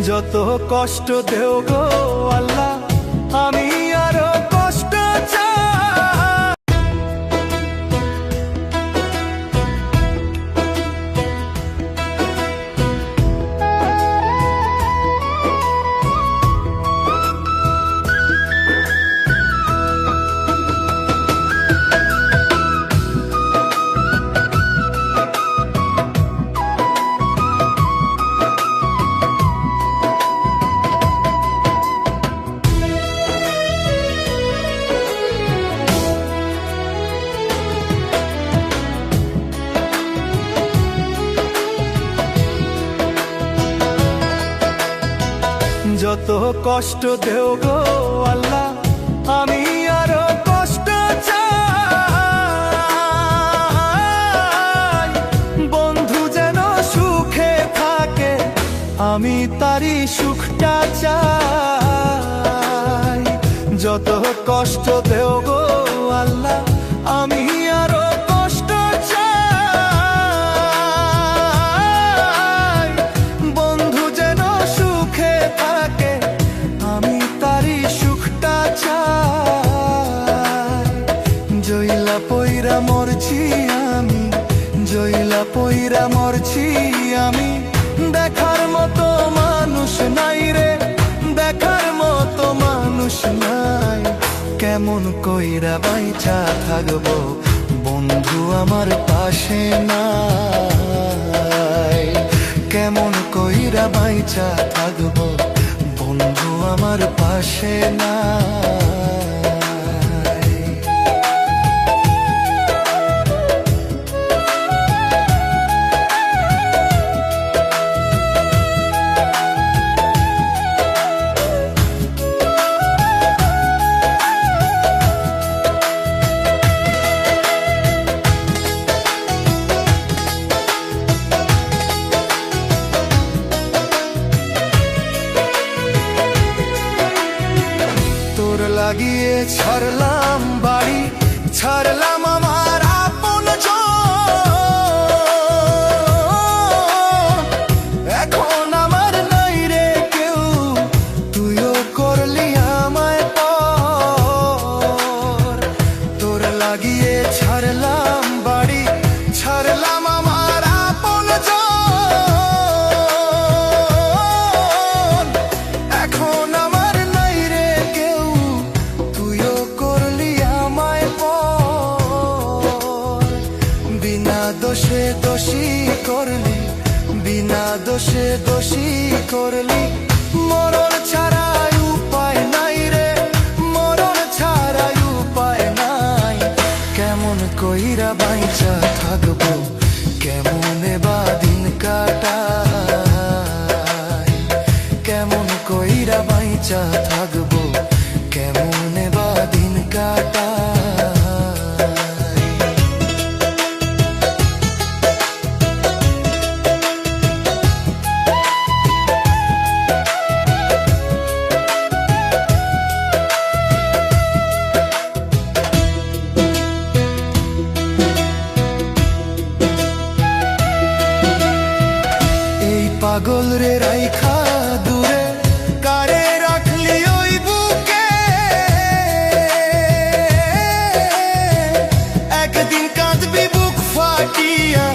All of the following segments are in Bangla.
যত কষ্ট দেও গো আল্লাহ, আমি আরো কষ্ট চাই। যত কষ্ট দেও গো আল্লাহ, আমি আরো কষ্ট চাই। বন্ধু যেন সুখে থাকে, আমি তারই সুখটা চাই। যত কষ্ট দেও গো আল্লাহ, আমি আরো কষ্ট চাই। বন্ধু যেন সুখে থাকে, আমি তারই সুখটা চাই। জইলা পইরা মরছি আমি, জইলা পইরা মরছি আমি, দেখার মতো মানুষ নাই রে, দেখার মতো মানুষ নাই। কেমন কইরা বাইচা থাকবো, বন্ধু আমার পাশে নাই। কেমন কইরা বাইচা থাকবো, বন্ধু আমার পাশে নাই। লাগিয়ে ছাড়লাম বাড়ি, ছাড়লাম আমার আপন জন। এখন আমার নাই রে কেউ, তুইও করলি আমায় পর। তোর লাগিয়ে ছাড়লাম বাড়ি, ছাড়লাম আমার আপন জন। এখন আমার নাই রে কেউ, তুইও করলি আমায় পর। বিনা দোষে দোষী করলি, বিনা দোষে দোষী করলি। মরণ ছাড়াই উপায় নাই রে, মরণ ছাড়াই উপায় নাই। কেমন কইরা বাইচা থাকবো, কেমনে বা দিন কাটাই। কেমন কইরা বাইচা থাকবো, কেমনে বা দিন কাটাই। এই পাগল রে রাইখা দূরে, কারে রাখলি ওই বুকে। একদিন কাঁদবি বুক ফাটিয়া,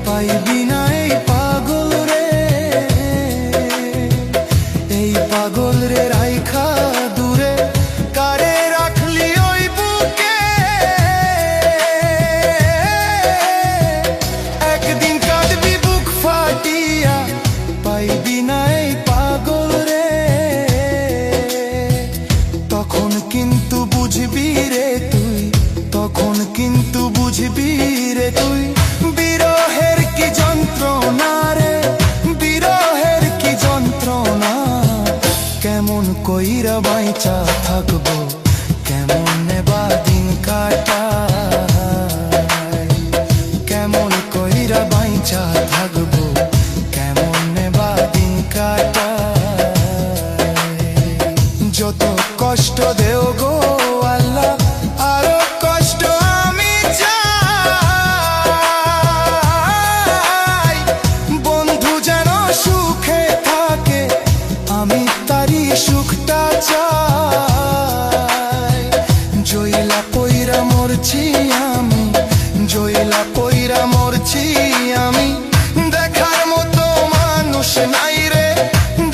পাইবি না এই পাগল রে। এই পাগল রে রাইখা দূরে, কারে রাখলি ওই বুকে। একদিন কাঁদবি বুক ফাটিয়া, পাইবি না এই পাগল রে। তখন কিন্তু বুঝবি রে তুই, তখন কিন্তু বুঝবি রে তুই। বিরহের কি যন্ত্রণা রে, বিরহের কি যন্ত্রণা। কেমন কইরা বাইচা থাকবো, কেমনে বা দিন কাটাই। কেমন কইরা বাইচা থাকবো, কেমনে বা দিন কাটাই। যত কষ্ট দেও গো আল্লাহ, আরো কষ্ট আমি চাই। বন্ধু যেন সুখে থাকে, আমি তারি সুখটা চাই। জইলা পইরা মরছি আমি, জইলা পইরা মরছি আমি। দেখার মতো মানুষ নাই রে,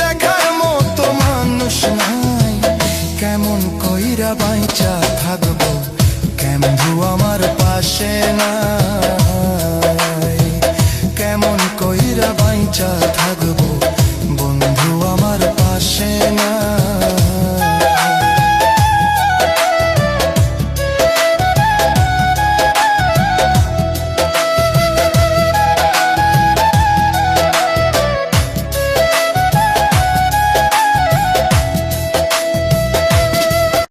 দেখার মতো মানুষ নাই। কেমন কইরা বাইচা থাকবো, কেমধু আমার পাশে নাই। কেমন কইরা বাইচা